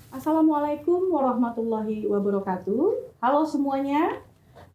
Assalamualaikum warahmatullahi wabarakatuh. Halo semuanya,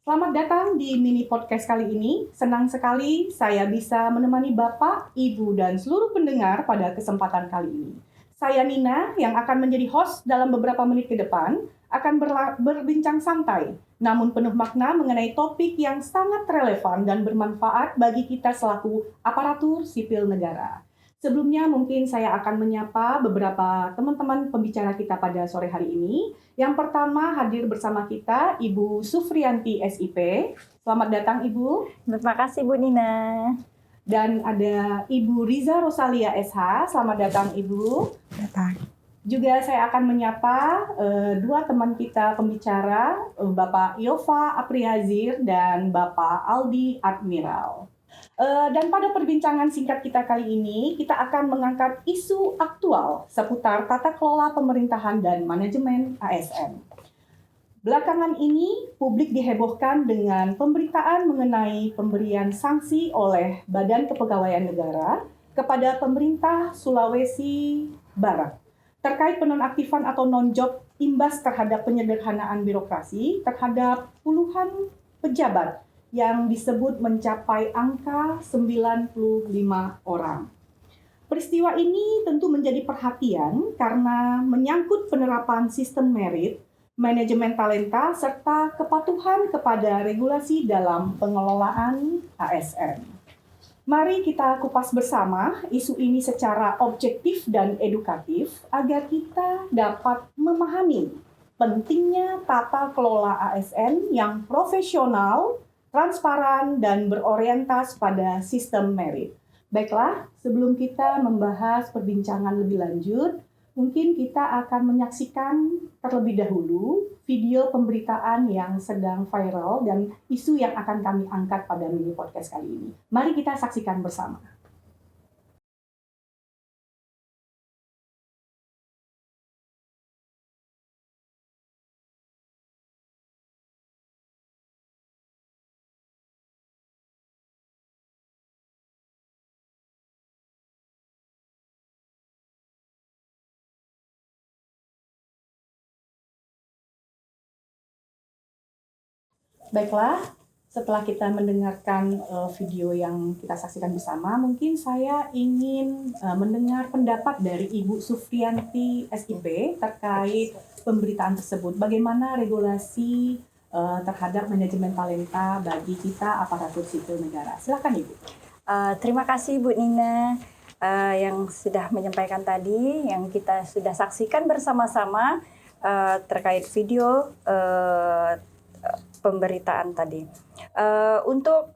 selamat datang di mini podcast kali ini. Senang sekali saya bisa menemani Bapak, Ibu, dan seluruh pendengar pada kesempatan kali ini. Saya Nina yang akan menjadi host dalam beberapa menit ke depan, akan berbincang santai, namun penuh makna mengenai topik yang sangat relevan dan bermanfaat bagi kita selaku aparatur sipil negara. Sebelumnya mungkin saya akan menyapa beberapa teman-teman pembicara kita pada sore hari ini. Yang pertama hadir bersama kita Ibu Sufrianti SIP. Selamat datang Ibu. Terima kasih Bu Nina. Dan ada Ibu Riza Rosalia SH. Selamat datang Ibu. Datang. Juga saya akan menyapa dua teman kita pembicara, Bapak Yova Apriazir dan Bapak Aldi Admiral. Dan pada perbincangan singkat kita kali ini, kita akan mengangkat isu aktual seputar tata kelola pemerintahan dan manajemen ASN. Belakangan ini, publik dihebohkan dengan pemberitaan mengenai pemberian sanksi oleh Badan Kepegawaian Negara kepada pemerintah Sulawesi Barat terkait penonaktifan atau non-job imbas terhadap penyederhanaan birokrasi terhadap puluhan pejabat yang disebut mencapai angka 95 orang. Peristiwa ini tentu menjadi perhatian karena menyangkut penerapan sistem merit, manajemen talenta, serta kepatuhan kepada regulasi dalam pengelolaan ASN. Mari kita kupas bersama isu ini secara objektif dan edukatif agar kita dapat memahami pentingnya tata kelola ASN yang profesional, transparan, dan berorientasi pada sistem merit. Baiklah, sebelum kita membahas perbincangan lebih lanjut, mungkin kita akan menyaksikan terlebih dahulu video pemberitaan yang sedang viral dan isu yang akan kami angkat pada mini podcast kali ini. Mari kita saksikan bersama. Baiklah, setelah kita mendengarkan video yang kita saksikan bersama, mungkin saya ingin mendengar pendapat dari Ibu Sufrianti SIP terkait pemberitaan tersebut. Bagaimana regulasi terhadap manajemen talenta bagi kita aparatur sipil negara? Silakan Ibu. Terima kasih Bu Nina yang sudah menyampaikan tadi, yang kita sudah saksikan bersama-sama terkait video pemberitaan tadi. Untuk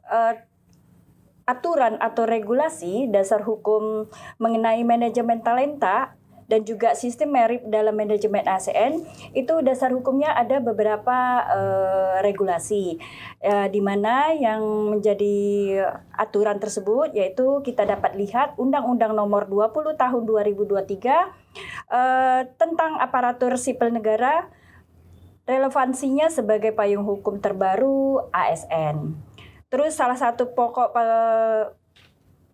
aturan atau regulasi dasar hukum mengenai manajemen talenta dan juga sistem merit dalam manajemen ASN, itu dasar hukumnya ada beberapa regulasi, di mana yang menjadi aturan tersebut yaitu kita dapat lihat Undang-Undang Nomor 20 Tahun 2023 tentang aparatur sipil negara, relevansinya sebagai payung hukum terbaru ASN. Terus salah satu pokok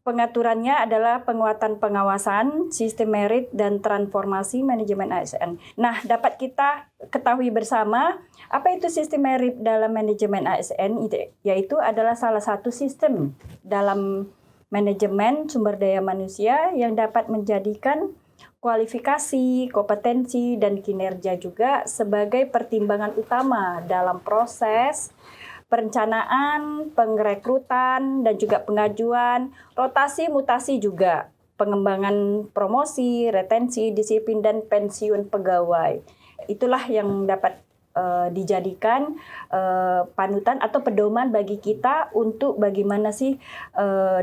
pengaturannya adalah penguatan pengawasan, sistem merit, dan transformasi manajemen ASN. Nah, dapat kita ketahui bersama apa itu sistem merit dalam manajemen ASN, yaitu adalah salah satu sistem dalam manajemen sumber daya manusia yang dapat menjadikan kualifikasi, kompetensi, dan kinerja juga sebagai pertimbangan utama dalam proses perencanaan, pengrekrutan, dan juga pengajuan, rotasi, mutasi juga, pengembangan promosi, retensi, disiplin, dan pensiun pegawai. Itulah yang dapat dijadikan panutan atau pedoman bagi kita untuk bagaimana sih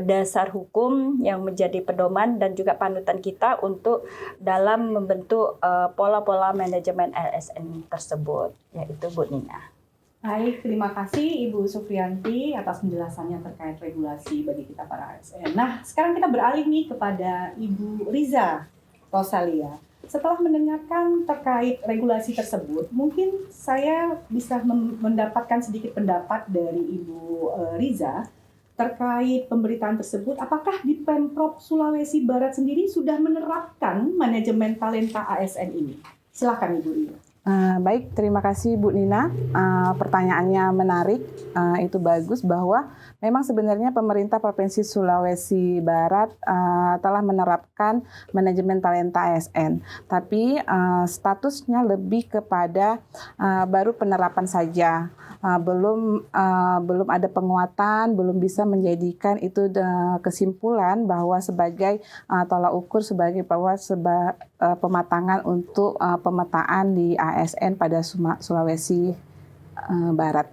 dasar hukum yang menjadi pedoman dan juga panutan kita untuk dalam membentuk pola-pola manajemen ASN tersebut, yaitu Bu Nina. Baik, terima kasih Ibu Sufrianti atas penjelasannya terkait regulasi bagi kita para ASN. Nah, sekarang kita beralih nih kepada Ibu Riza Rosalia. Setelah mendengarkan terkait regulasi tersebut, mungkin saya bisa mendapatkan sedikit pendapat dari Ibu Riza terkait pemberitaan tersebut. Apakah di Pemprov Sulawesi Barat sendiri sudah menerapkan manajemen talenta ASN ini? Silakan Ibu Rina. Baik, terima kasih Bu Nina. Pertanyaannya menarik. Itu bagus bahwa memang sebenarnya pemerintah Provinsi Sulawesi Barat telah menerapkan manajemen talenta ASN. Tapi statusnya lebih kepada baru penerapan saja. Belum ada penguatan, belum bisa menjadikan itu kesimpulan bahwa sebagai tolak ukur sebagai bahwa pematangan untuk pemetaan di ASN pada Sulawesi Barat.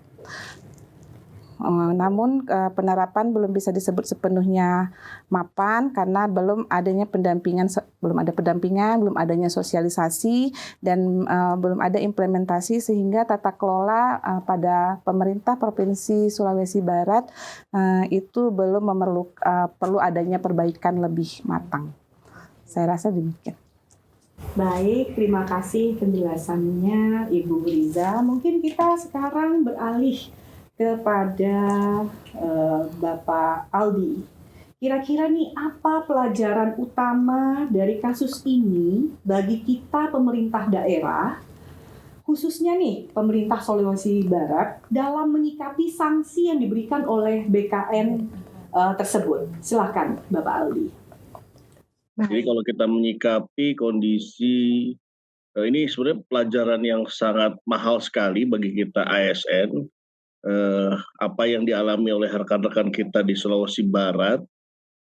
Namun penerapan belum bisa disebut sepenuhnya mapan karena belum ada pendampingan, belum adanya sosialisasi dan belum ada implementasi sehingga tata kelola pada pemerintah Provinsi Sulawesi Barat itu belum perlu adanya perbaikan lebih matang. Saya rasa demikian. Baik, terima kasih penjelasannya Ibu Riza. Mungkin kita sekarang beralih kepada Bapak Aldi. Kira-kira nih apa pelajaran utama dari kasus ini bagi kita pemerintah daerah, khususnya nih pemerintah Sulawesi Barat dalam menyikapi sanksi yang diberikan oleh BKN tersebut? Silakan Bapak Aldi. Jadi kalau kita menyikapi kondisi ini sebenarnya pelajaran yang sangat mahal sekali bagi kita ASN. Apa yang dialami oleh rekan-rekan kita di Sulawesi Barat,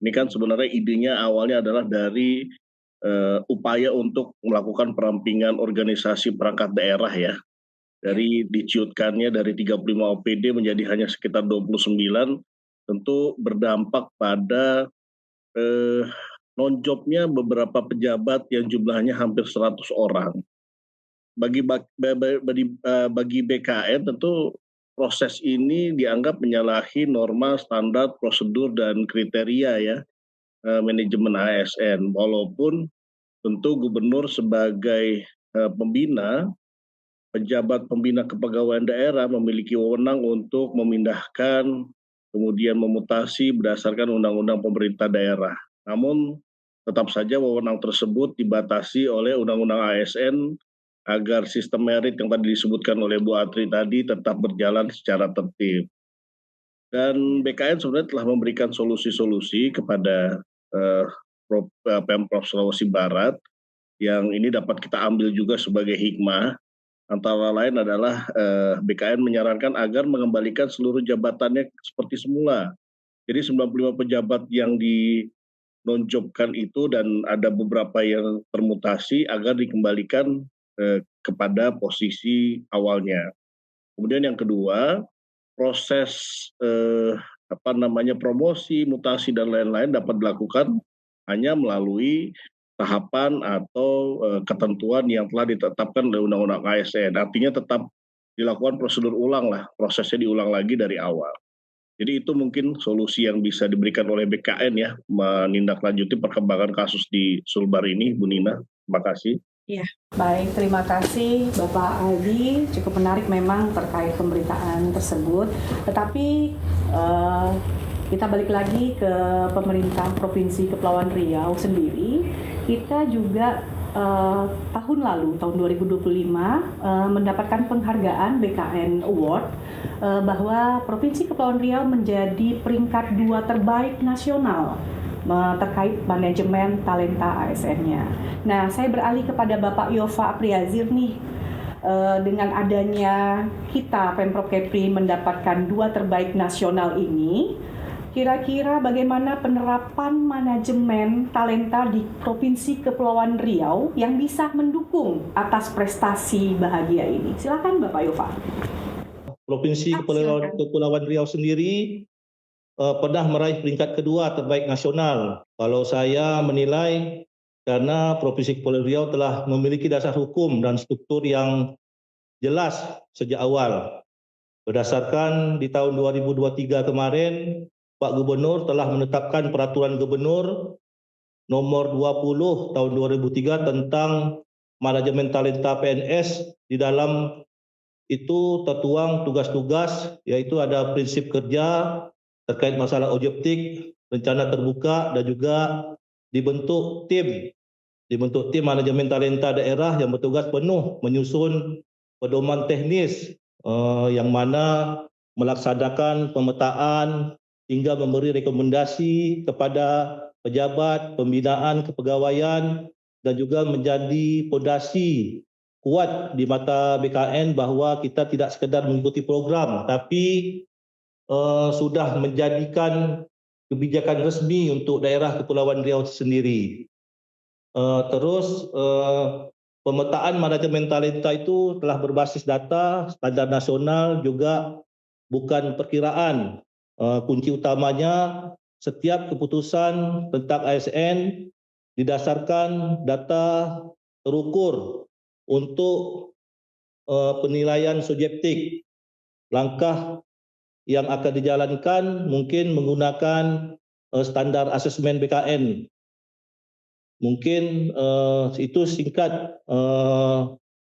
ini kan sebenarnya idenya awalnya adalah dari upaya untuk melakukan perampingan organisasi perangkat daerah ya. Dari diciutkannya dari 35 OPD menjadi hanya sekitar 29, tentu berdampak pada non-jobnya beberapa pejabat yang jumlahnya hampir 100 orang. Bagi BKN tentu proses ini dianggap menyalahi norma, standar, prosedur, dan kriteria ya manajemen ASN. Walaupun tentu gubernur sebagai pembina, pejabat pembina kepegawaian daerah memiliki wewenang untuk memindahkan, kemudian memutasi berdasarkan undang-undang pemerintah daerah. Namun tetap saja wewenang tersebut dibatasi oleh Undang-Undang ASN agar sistem merit yang tadi disebutkan oleh Bu Atri tadi tetap berjalan secara tertib. Dan BKN sebenarnya telah memberikan solusi-solusi kepada Pemprov Sulawesi Barat yang ini dapat kita ambil juga sebagai hikmah. Antara lain adalah BKN menyarankan agar mengembalikan seluruh jabatannya seperti semula. Jadi 95 pejabat yang non-jobkan itu dan ada beberapa yang termutasi agar dikembalikan kepada posisi awalnya. Kemudian yang kedua, proses promosi, mutasi dan lain-lain dapat dilakukan hanya melalui tahapan atau ketentuan yang telah ditetapkan oleh Undang-Undang ASN. Artinya tetap dilakukan prosedur ulang lah, prosesnya diulang lagi dari awal. Jadi itu mungkin solusi yang bisa diberikan oleh BKN ya, menindaklanjuti perkembangan kasus di Sulbar ini, Bu Nina. Terima kasih. Ya, baik, terima kasih Bapak Aldi. Cukup menarik memang terkait pemberitaan tersebut. Tetapi kita balik lagi ke pemerintah Provinsi Kepulauan Riau sendiri. Kita juga tahun lalu, tahun 2025, mendapatkan penghargaan BKN Award bahwa Provinsi Kepulauan Riau menjadi peringkat 2 terbaik nasional terkait manajemen talenta ASN-nya. Nah, saya beralih kepada Bapak Yova Apriazir nih. Dengan adanya kita Pemprov Kepri mendapatkan 2 terbaik nasional ini, kira-kira bagaimana penerapan manajemen talenta di Provinsi Kepulauan Riau yang bisa mendukung atas prestasi bahagia ini? Silakan Bapak Yova. Provinsi Kepulauan Riau sendiri pernah meraih peringkat kedua terbaik nasional. Kalau saya menilai karena Provinsi Kepulauan Riau telah memiliki dasar hukum dan struktur yang jelas sejak awal. Berdasarkan di tahun 2023 kemarin, Pak Gubernur telah menetapkan Peraturan Gubernur nomor 20 tahun 2003 tentang manajemen talenta PNS. Di dalam itu tertuang tugas-tugas, yaitu ada prinsip kerja terkait masalah objektif, rencana terbuka, dan juga dibentuk tim dibentuk tim manajemen talenta daerah yang bertugas penuh menyusun pedoman teknis yang mana melaksanakan pemetaan hingga memberi rekomendasi kepada pejabat, pembinaan kepegawaian dan juga menjadi fondasi kuat di mata BKN bahawa kita tidak sekadar mengikuti program tapi sudah menjadikan kebijakan resmi untuk daerah Kepulauan Riau sendiri. Terus pemetaan manajemen talenta itu telah berbasis data standar nasional juga bukan perkiraan. Kunci utamanya setiap keputusan tentang ASN didasarkan data terukur untuk penilaian subjektif. Langkah yang akan dijalankan mungkin menggunakan standar asesmen BKN. Mungkin itu singkat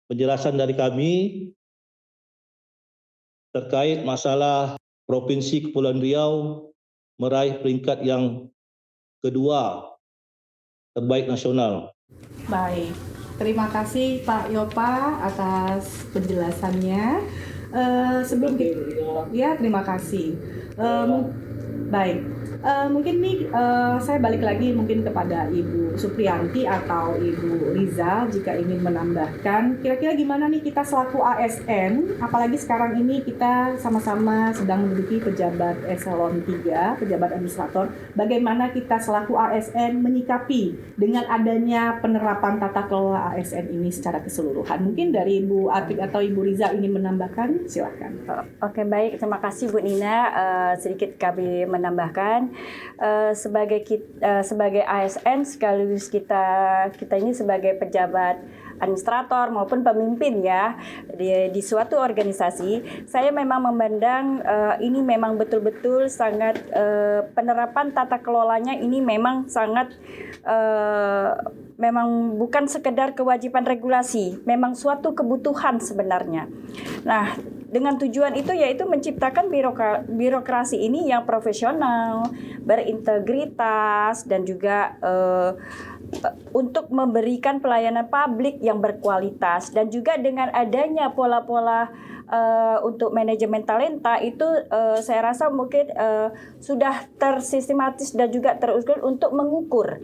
penjelasan dari kami terkait masalah Provinsi Kepulauan Riau meraih peringkat yang kedua terbaik nasional. Baik, terima kasih Pak Yopa atas penjelasannya. Terima kasih. Baik, mungkin nih saya balik lagi mungkin kepada Ibu Supriyanti atau Ibu Riza jika ingin menambahkan. Kira-kira gimana nih kita selaku ASN, apalagi sekarang ini kita sama-sama sedang menduduki pejabat eselon 3, pejabat administrator. Bagaimana kita selaku ASN menyikapi dengan adanya penerapan tata kelola ASN ini secara keseluruhan? Mungkin dari Ibu Atik atau Ibu Riza ingin menambahkan, silakan. Oke, baik, terima kasih Bu Nina. Sedikit kami menambahkan sebagai ASN sekaligus kita ini sebagai pejabat administrator maupun pemimpin ya di suatu organisasi, saya memang memandang ini memang betul-betul sangat penerapan tata kelolanya ini memang sangat memang bukan sekedar kewajiban regulasi, memang suatu kebutuhan sebenarnya. Nah, dengan tujuan itu yaitu menciptakan birokrasi ini yang profesional, berintegritas dan juga untuk memberikan pelayanan publik yang berkualitas, dan juga dengan adanya pola-pola untuk manajemen talenta itu saya rasa mungkin sudah tersistematis dan juga terukur untuk mengukur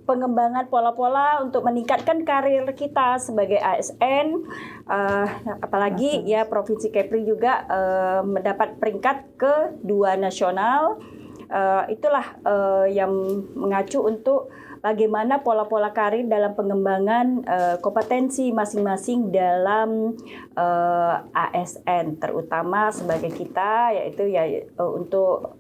pengembangan pola-pola untuk meningkatkan karir kita sebagai ASN, apalagi ya Provinsi Kepri juga mendapat peringkat kedua nasional. Itulah yang mengacu untuk bagaimana pola-pola karir dalam pengembangan kompetensi masing-masing dalam ASN, terutama sebagai kita yaitu ya untuk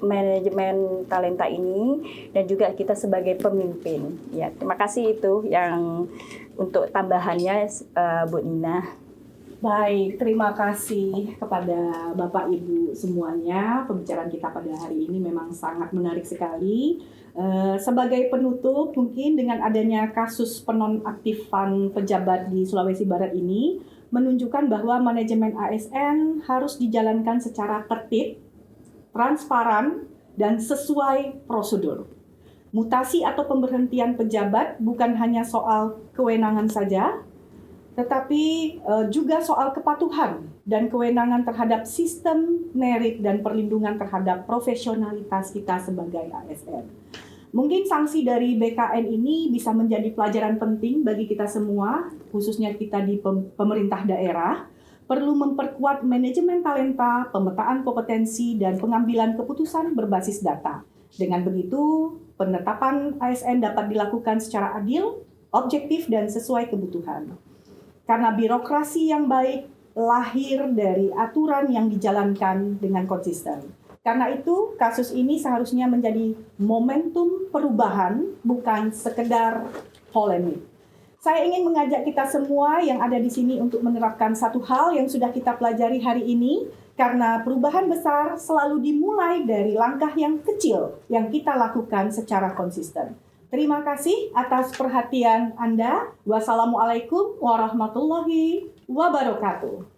manajemen talenta ini dan juga kita sebagai pemimpin. Ya, terima kasih itu yang untuk tambahannya Bu Nina. Baik, terima kasih kepada Bapak Ibu semuanya. Pembicaraan kita pada hari ini memang sangat menarik sekali. Sebagai penutup, mungkin dengan adanya kasus penonaktifan pejabat di Sulawesi Barat ini menunjukkan bahwa manajemen ASN harus dijalankan secara tertib, transparan, dan sesuai prosedur. Mutasi atau pemberhentian pejabat bukan hanya soal kewenangan saja, tetapi juga soal kepatuhan dan kewenangan terhadap sistem merit dan perlindungan terhadap profesionalitas kita sebagai ASN. Mungkin sanksi dari BKN ini bisa menjadi pelajaran penting bagi kita semua, khususnya kita di pemerintah daerah, perlu memperkuat manajemen talenta, pemetaan kompetensi, dan pengambilan keputusan berbasis data. Dengan begitu, penetapan ASN dapat dilakukan secara adil, objektif, dan sesuai kebutuhan. Karena birokrasi yang baik lahir dari aturan yang dijalankan dengan konsisten. Karena itu, kasus ini seharusnya menjadi momentum perubahan, bukan sekedar polemik. Saya ingin mengajak kita semua yang ada di sini untuk menerapkan satu hal yang sudah kita pelajari hari ini, karena perubahan besar selalu dimulai dari langkah yang kecil yang kita lakukan secara konsisten. Terima kasih atas perhatian Anda. Wassalamualaikum warahmatullahi wabarakatuh.